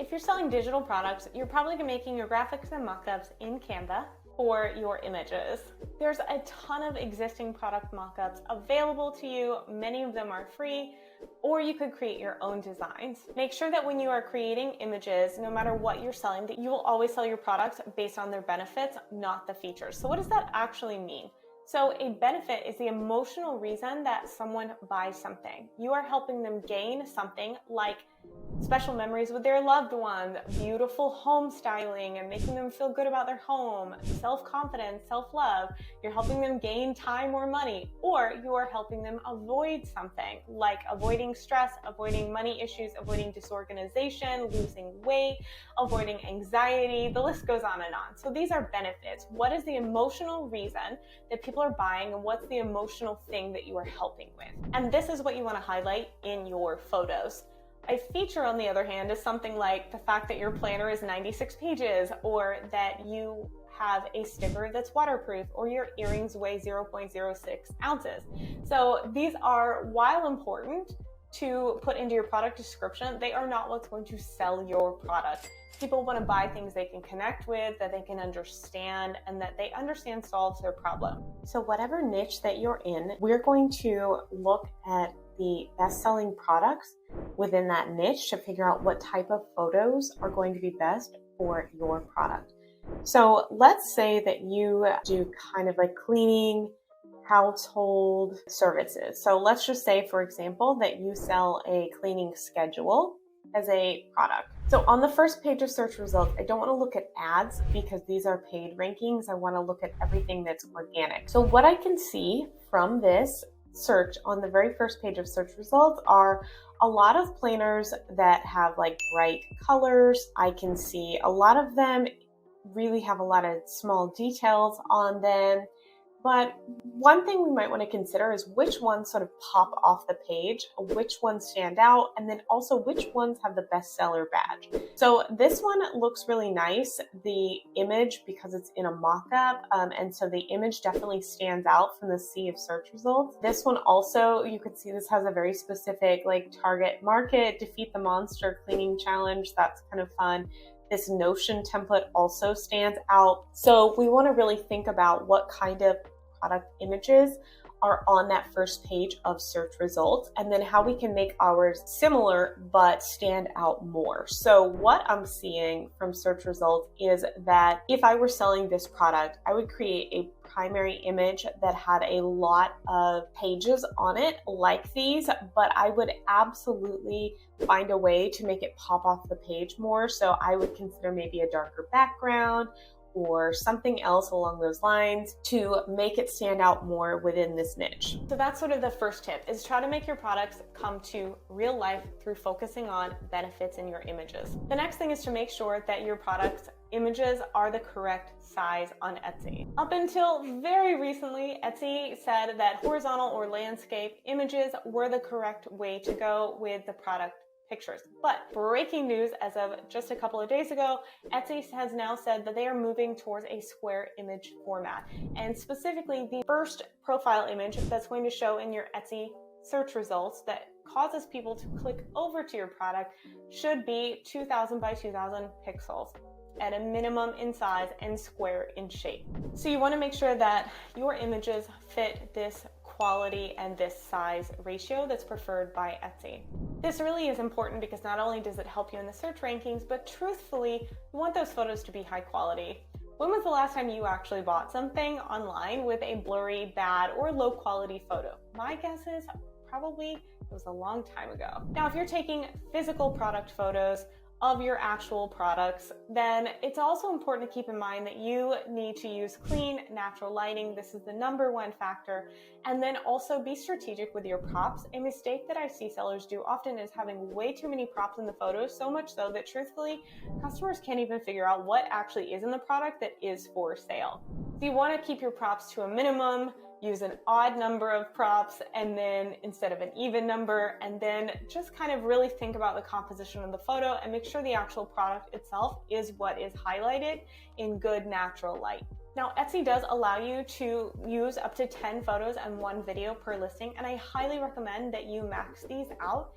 if you're selling digital products, you're probably making your graphics and mockups in Canva for your images. There's a ton of existing product mockups available to you. Many of them are free, or you could create your own designs. Make sure that when you are creating images, no matter what you're selling, that you will always sell your products based on their benefits, not the features. So what does that actually mean? So a benefit is the emotional reason that someone buys something. You are helping them gain something like special memories with their loved ones, beautiful home styling and making them feel good about their home, self-confidence, self-love. You're helping them gain time or money, or you are helping them avoid something like avoiding stress, avoiding money issues, avoiding disorganization, losing weight, avoiding anxiety. The list goes on and on. So these are benefits. What is the emotional reason that people are buying, and what's the emotional thing that you are helping with? And this is what you want to highlight in your photos. A feature, on the other hand, is something like the fact that your planner is 96 pages, or that you have a sticker that's waterproof, or your earrings weigh 0.06 ounces. So these are, while important to put into your product description, they are not what's going to sell your product. People want to buy things they can connect with, that they can understand, and that they understand solves their problem. So whatever niche that you're in, we're going to look at the best-selling products within that niche to figure out what type of photos are going to be best for your product. So let's say that you do kind of like cleaning, household services. So let's just say, for example, that you sell a cleaning schedule as a product. So on the first page of search results, I don't want to look at ads because these are paid rankings. I want to look at everything that's organic. So what I can see from this search on the very first page of search results are a lot of planners that have like bright colors. I can see a lot of them really have a lot of small details on them. But one thing we might want to consider is which ones sort of pop off the page, which ones stand out, and then also which ones have the bestseller badge. So this one looks really nice, the image, because it's in a mock-up, and so the image definitely stands out from the sea of search results. This one also, you could see this has a very specific like target market, defeat the monster cleaning challenge. That's kind of fun. This Notion template also stands out. So we want to really think about what kind of product images are on that first page of search results, and then how we can make ours similar but stand out more. So what I'm seeing from search results is that if I were selling this product, I would create a primary image that had a lot of pages on it like these, but I would absolutely find a way to make it pop off the page more. So I would consider maybe a darker background or something else along those lines to make it stand out more within this niche. So that's sort of the first tip, is try to make your products come to real life through focusing on benefits in your images. The next thing is to make sure that your products images are the correct size on Etsy. Up until very recently, Etsy said that horizontal or landscape images were the correct way to go with the product pictures. But breaking news as of just a couple of days ago, Etsy has now said that they are moving towards a square image format. And specifically, the first profile image that's going to show in your Etsy search results that causes people to click over to your product should be 2000 by 2000 pixels at a minimum in size and square in shape. So you want to make sure that your images fit this quality and this size ratio that's preferred by Etsy. This really is important because not only does it help you in the search rankings, but truthfully, you want those photos to be high quality. When was the last time you actually bought something online with a blurry, bad, or low quality photo? My guess is probably it was a long time ago. Now, if you're taking physical product photos of your actual products, then it's also important to keep in mind that you need to use clean, natural lighting. This is the #1 factor. And then also be strategic with your props. A mistake that I see sellers do often is having way too many props in the photos, so much so that truthfully, customers can't even figure out what actually is in the product that is for sale. So you want to keep your props to a minimum, use an odd number of props, and then instead of an even number, and then just kind of really think about the composition of the photo and make sure the actual product itself is what is highlighted in good natural light. Now, Etsy does allow you to use up to 10 photos and 1 video per listing, and I highly recommend that you max these out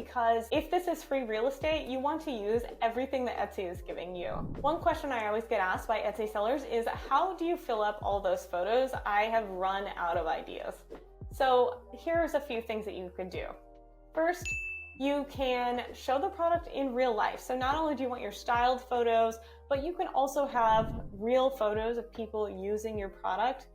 because if this is free real estate, you want to use everything that Etsy is giving you. One question I always get asked by Etsy sellers is, how do you fill up all those photos? I have run out of ideas. So here's a few things that you could do. First, you can show the product in real life. So not only do you want your styled photos, but you can also have real photos of people using your product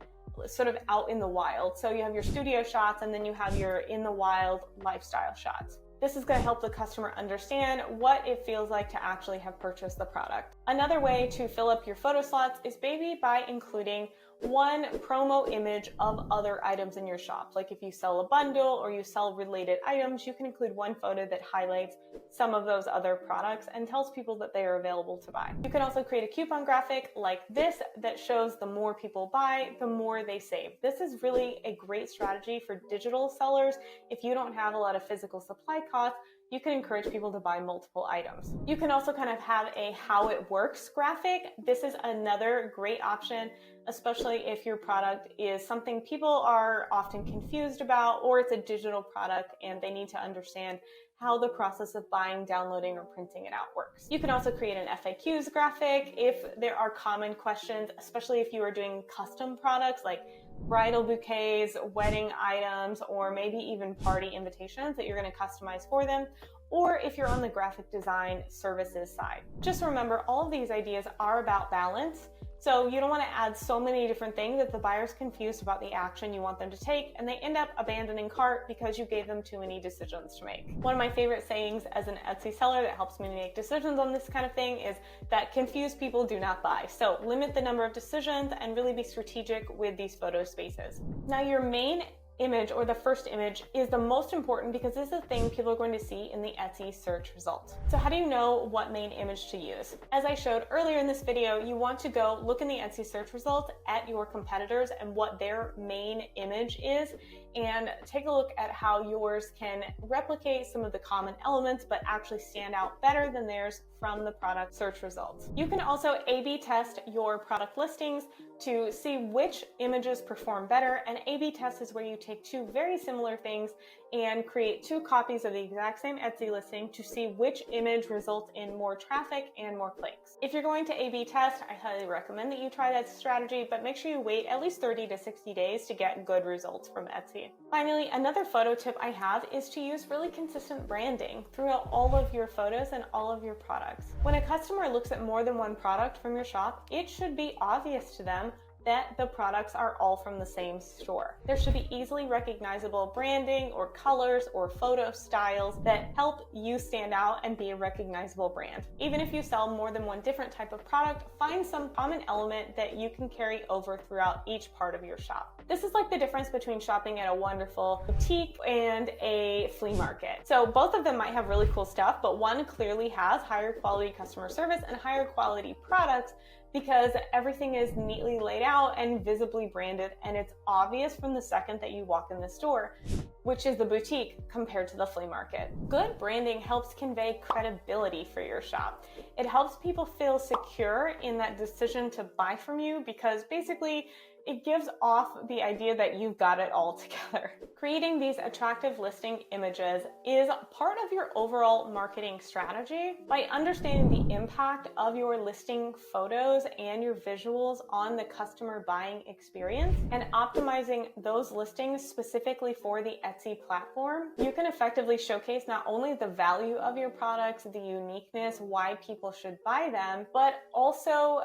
sort of out in the wild. So you have your studio shots and then you have your in the wild lifestyle shots. This is going to help the customer understand what it feels like to actually have purchased the product. Another way to fill up your photo slots is maybe by including one promo image of other items in your shop. Like if you sell a bundle or you sell related items, you can include one photo that highlights some of those other products and tells people that they are available to buy. You can also create a coupon graphic like this that shows the more people buy, the more they save. This is really a great strategy for digital sellers. If you don't have a lot of physical supply costs, you can encourage people to buy multiple items. You can also kind of have a how it works graphic. This is another great option, especially if your product is something people are often confused about, or it's a digital product and they need to understand how the process of buying, downloading, or printing it out works. You can also create an FAQs graphic if there are common questions, especially if you are doing custom products like bridal bouquets, wedding items, or maybe even party invitations that you're going to customize for them, or if you're on the graphic design services side. Just remember, all of these ideas are about balance. So you don't want to add so many different things that the buyer's confused about the action you want them to take and they end up abandoning cart because you gave them too many decisions to make. One of my favorite sayings as an Etsy seller that helps me make decisions on this kind of thing is that confused people do not buy. So limit the number of decisions and really be strategic with these photo spaces. Now, your main image, or the first image, is the most important because this is the thing people are going to see in the Etsy search results. So how do you know what main image to use? As I showed earlier in this video, you want to go look in the Etsy search results at your competitors and what their main image is, and take a look at how yours can replicate some of the common elements but actually stand out better than theirs from the product search results. You can also A/B test your product listings to see which images perform better. An A/B test is where you take two very similar things and create two copies of the exact same Etsy listing to see which image results in more traffic and more clicks. If you're going to A/B test, I highly recommend that you try that strategy, but make sure you wait at least 30 to 60 days to get good results from Etsy. Finally, another photo tip I have is to use really consistent branding throughout all of your photos and all of your products. When a customer looks at more than one product from your shop, it should be obvious to them that the products are all from the same store. There should be easily recognizable branding or colors or photo styles that help you stand out and be a recognizable brand. Even if you sell more than one different type of product, find some common element that you can carry over throughout each part of your shop. This is like the difference between shopping at a wonderful boutique and a flea market. So both of them might have really cool stuff, but one clearly has higher quality customer service and higher quality products because everything is neatly laid out and visibly branded, and it's obvious from the second that you walk in the store, which is the boutique compared to the flea market. Good branding helps convey credibility for your shop. It helps people feel secure in that decision to buy from you because basically it gives off the idea that you've got it all together. Creating these attractive listing images is part of your overall marketing strategy. By understanding the impact of your listing photos and your visuals on the customer buying experience and optimizing those listings specifically for the Etsy platform, you can effectively showcase not only the value of your products, the uniqueness, why people should buy them, but also,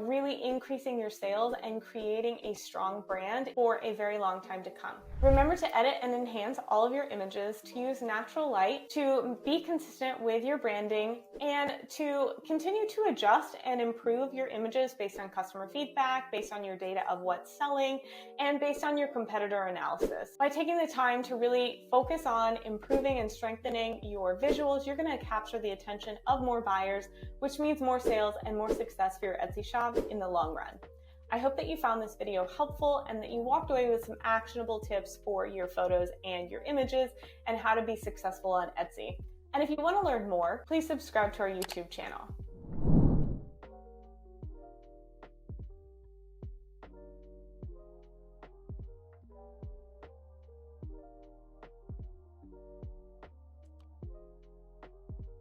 really increasing your sales and creating a strong brand for a very long time to come. Remember to edit and enhance all of your images, to use natural light, to be consistent with your branding, and to continue to adjust and improve your images based on customer feedback, based on your data of what's selling, and based on your competitor analysis. By taking the time to really focus on improving and strengthening your visuals, you're going to capture the attention of more buyers, which means more sales and more success for your Etsy shop in the long run. I hope that you found this video helpful and that you walked away with some actionable tips for your photos and your images and how to be successful on Etsy. And if you want to learn more, please subscribe to our YouTube channel.